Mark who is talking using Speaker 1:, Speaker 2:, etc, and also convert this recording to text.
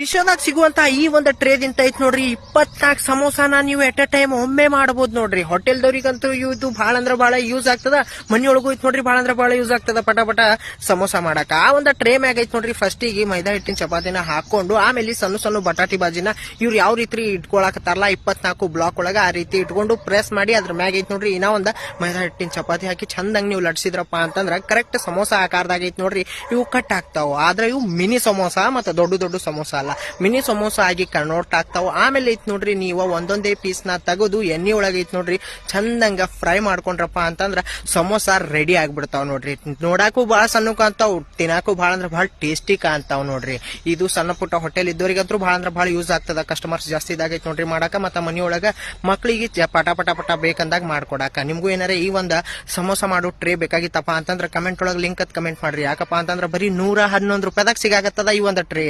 Speaker 1: ವಿಶ್ವದಾಗ ಸಿಗುವಂತ ಈ ಒಂದು ಟ್ರೇದಿಂತ ಐತ್ ನೋಡ್ರಿ 24 ಸಮೋಸಾನ ನೀವು ಎಟ್ ಅ ಟೈಮ್ ಒಮ್ಮೆ ಮಾಡಬಹುದು ನೋಡ್ರಿ. ಹೋಟೆಲ್ದವ್ರಿಗಂತೂ ಇದು ಬಹಳ ಅಂದ್ರ ಬಹಳ ಯೂಸ್ ಆಗ್ತದ. ಮನಿಯೊಳಗೂ ಐತ್ ನೋಡ್ರಿ ಬಹಳ ಅಂದ್ರ ಬಹಳ ಯೂಸ್ ಆಗ್ತದ ಪಟ ಪಟ ಸಮೋಸ ಮಾಡಕ. ಆ ಒಂದು ಟ್ರೇ ಮ್ಯಾಗ ಐತ್ ನೋಡ್ರಿ ಫಸ್ಟಿಗೆ ಮೈದಾ ಹಿಟ್ಟಿನ ಚಪಾತಿನ ಹಾಕೊಂಡು ಆಮೇಲೆ ಸಣ್ಣ ಸಣ್ಣ ಬಟಾಟಿ ಬಾಜಿನ ಇವ್ರು ಯಾವ ರೀತಿ ಇಟ್ಕೊಳಕತ್ತಾರಲ್ಲ 24 ಬ್ಲಾಕ್ ಒಳಗ ಆ ರೀತಿ ಇಟ್ಕೊಂಡು ಪ್ರೆಸ್ ಮಾಡಿ ಅದ್ರ ಮ್ಯಾಗ ಐತ್ ನೋಡ್ರಿ ಇನ್ನ ಒಂದ ಮೈದಾ ಹಿಟ್ಟಿನ ಚಪಾತಿ ಹಾಕಿ ಚಂದಂಗ್ ನೀವು ಲಟ್ಸಿದ್ರಪ್ಪ ಅಂತಂದ್ರ ಕರೆಕ್ಟ್ ಸಮೋಸ ಆಕಾರದಾಗ ಐತ್ ನೋಡ್ರಿ ಇವು ಕಟ್ ಆಗ್ತಾವ. ಆದ್ರೆ ಇವು ಮಿನಿ ಸಮೋಸ ಮತ್ತೆ ದೊಡ್ಡ ದೊಡ್ಡ ಸಮೋಸ ಅಲ್ಲ, ಮಿನಿ ಸಮೋಸ ಆಗಿ ಕನ್ವರ್ಟ್ ಆಗ್ತಾವ. ಆಮೇಲೆ ಐತ್ ನೋಡ್ರಿ ನೀವು ಒಂದೊಂದೇ ಪೀಸ್ ನ ತೆಗೆದು ಎಣ್ಣೆ ಒಳಗ ಐತ್ ನೋಡ್ರಿ ಚಂದಂಗ ಫ್ರೈ ಮಾಡ್ಕೊಂಡ್ರಪ್ಪ ಅಂತಂದ್ರ ಸಮೋಸ ರೆಡಿ ಆಗ್ಬಿಡ್ತಾವ್ ನೋಡ್ರಿ. ನೋಡಾಕು ಬಹಳ ಸಣ್ಣ ಕಾಣ್ತಾವ್, ತಿನ್ನಾಕು ಬಹಳ ಅಂದ್ರ ಬಹಳ ಟೇಸ್ಟಿ ಕಾಣ್ತಾವ್ ನೋಡ್ರಿ. ಇದು ಸಣ್ಣ ಪುಟ್ಟ ಹೋಟೆಲ್ ಇದ್ದವರಿಗಂತೂ ಬಹಳ ಅಂದ್ರ ಬಹಳ ಯೂಸ್ ಆಗ್ತದ. ಕಸ್ಟಮರ್ಸ್ ಜಾಸ್ತಿ ಇದಾಗೈತ್ ನೋಡ್ರಿ ಮಾಡಾಕ, ಮತ್ತ ಮನಿಯೊಳಗ ಮಕ್ಳಿಗೆ ಪಟ ಪಟ ಪಟ ಬೇಕಂದಾಗ ಮಾಡ್ಕೊಡಾಕ. ನಿಮ್ಗೂ ಏನಾರ ಈ ಒಂದ ಸಮೋಸ ಮಾಡೋ ಟ್ರೇ ಬೇಕಾಗಿತ್ತಪ್ಪ ಅಂತಂದ್ರ ಕಮೆಂಟ್ ಒಳಗ ಲಿಂಕ್ ಕಮೆಂಟ್ ಮಾಡ್ರಿ. ಯಾಕಪ್ಪ ಅಂತಂದ್ರ ಬರೀ 111 ರೂಪಾಯಿದಾಗ ಸಿಗಾಕತ್ತದ ಈ ಒಂದು ಟ್ರೇ.